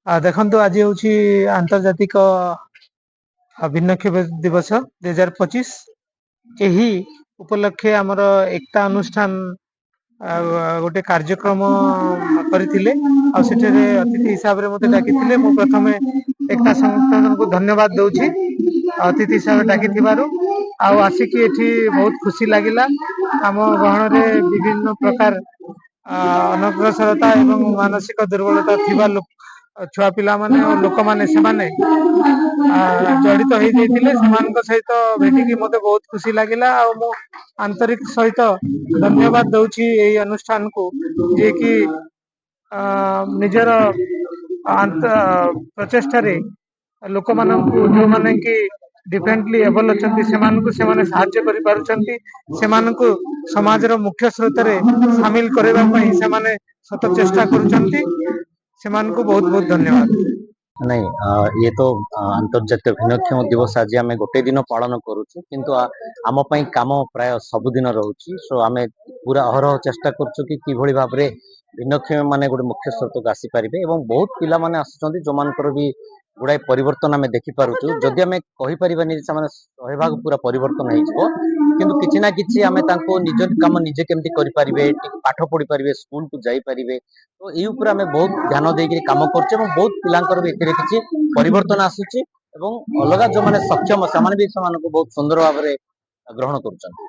ଦେଖନ୍ତୁ ଆଜି ହେଉଛି ଆନ୍ତର୍ଜାତିକ ଭିନ୍ନକ୍ଷମ ଦିବସ 2025। ଏହି ଉପଲକ୍ଷେ ଆମର ଏକତା ଅନୁଷ୍ଠାନ ଗୋଟେ କାର୍ଯ୍ୟକ୍ରମ କରିଥିଲେ ଆଉ ସେଠାରେ ଅତିଥି ହିସାବରେ ମୋତେ ଡାକିଥିଲେ। ମୁଁ ପ୍ରଥମେ ଏକତା ସଂଗଠନକୁ ଧନ୍ୟବାଦ ଦଉଛି ଅତିଥି ହିସାବରେ ଡାକିଥିବାରୁ। ଆଉ ଆସିକି ଏଠି ବହୁତ ଖୁସି ଲାଗିଲା। ଆମ ଗହଣରେ ବିଭିନ୍ନ ପ୍ରକାର ଅନଗ୍ରସରତା ଏବଂ ମାନସିକ ଦୁର୍ବଳତା ଥିବା ଛୁଆ ପିଲାମାନେ ଓ ଲୋକମାନେ ସେମାନେ ଜଡ଼ିତ ହେଇଯାଇଥିଲେ। ସେମାନଙ୍କ ସହିତ ଭେଟିକି ମୋତେ ବହୁତ ଖୁସି ଲାଗିଲା ଆଉ ମୁଁ ଆନ୍ତରିକ ସହିତ ଧନ୍ୟବାଦ ଦଉଛି ଏହି ଅନୁଷ୍ଠାନକୁ, ଯିଏକି ନିଜର ପ୍ରଚେଷ୍ଟାରେ ଲୋକମାନଙ୍କୁ, ଯୋଉମାନେ କି ଡିଫରେଣ୍ଟଲି ଏବଲ ଅଛନ୍ତି, ସେମାନଙ୍କୁ ସେମାନେ ସାହାଯ୍ୟ କରିପାରୁଛନ୍ତି। ସେମାନଙ୍କୁ ସମାଜର ମୁଖ୍ୟ ସ୍ରୋତରେ ସାମିଲ କରିବା ପାଇଁ ସେମାନେ ସତ ଚେଷ୍ଟା କରୁଛନ୍ତି। ସେମାନଙ୍କୁ ବହୁତ ବହୁତ ଧନ୍ୟବାଦ। ନାଇଁ ଇଏ ତ ଆନ୍ତର୍ଜାତୀୟ ଭିନ୍ନକ୍ଷମ ଦିବସ ଆଜି ଆମେ ଗୋଟେ ଦିନ ପାଳନ କରୁଛୁ, କିନ୍ତୁ ଆମ ପାଇଁ କାମ ପ୍ରାୟ ସବୁଦିନ ରହୁଛି। ସୋ ଆମେ ପୁରା ଅହରହ ଚେଷ୍ଟା କରୁଛୁ କି କିଭଳି ଭାବରେ ଭିନ୍ନକ୍ଷମ ମାନେ ଗୋଟେ ମୁଖ୍ୟ ସ୍ରୋତକୁ ଆସିପାରିବେ ଏବଂ ବହୁତ ପିଲାମାନେ ଆସୁଛନ୍ତି ଯୋଉମାନଙ୍କର ବି ଗୁଡାଏ ପରିବର୍ତ୍ତନ ଆମେ ଦେଖିପାରୁଛୁ। ଯଦି ଆମେ କହିପାରିବାନି ଯେ ସେମାନେ 100% ପୁରା ପରିବର୍ତ୍ତନ ହେଇଯିବ, କିନ୍ତୁ କିଛି ନା କିଛି ଆମେ ତାଙ୍କୁ ନିଜ କାମ ନିଜେ କେମିତି କରିପାରିବେ, ପାଠ ପଢି ପାରିବେ, ସ୍କୁଲକୁ ଯାଇପାରିବେ, ତ ଏଇ ଉପରେ ଆମେ ବହୁତ ଧ୍ୟାନ ଦେଇକି କାମ କରୁଛୁ ଏବଂ ବହୁତ ପିଲାଙ୍କର ବି ଏଥିରେ କିଛି ପରିବର୍ତ୍ତନ ଆସୁଛି ଏବଂ ଅଲଗା ଯୋଉମାନେ ସକ୍ଷମ ସେମାନେ ବି ସେମାନଙ୍କୁ ବହୁତ ସୁନ୍ଦର ଭାବରେ ଗ୍ରହଣ କରୁଛନ୍ତି।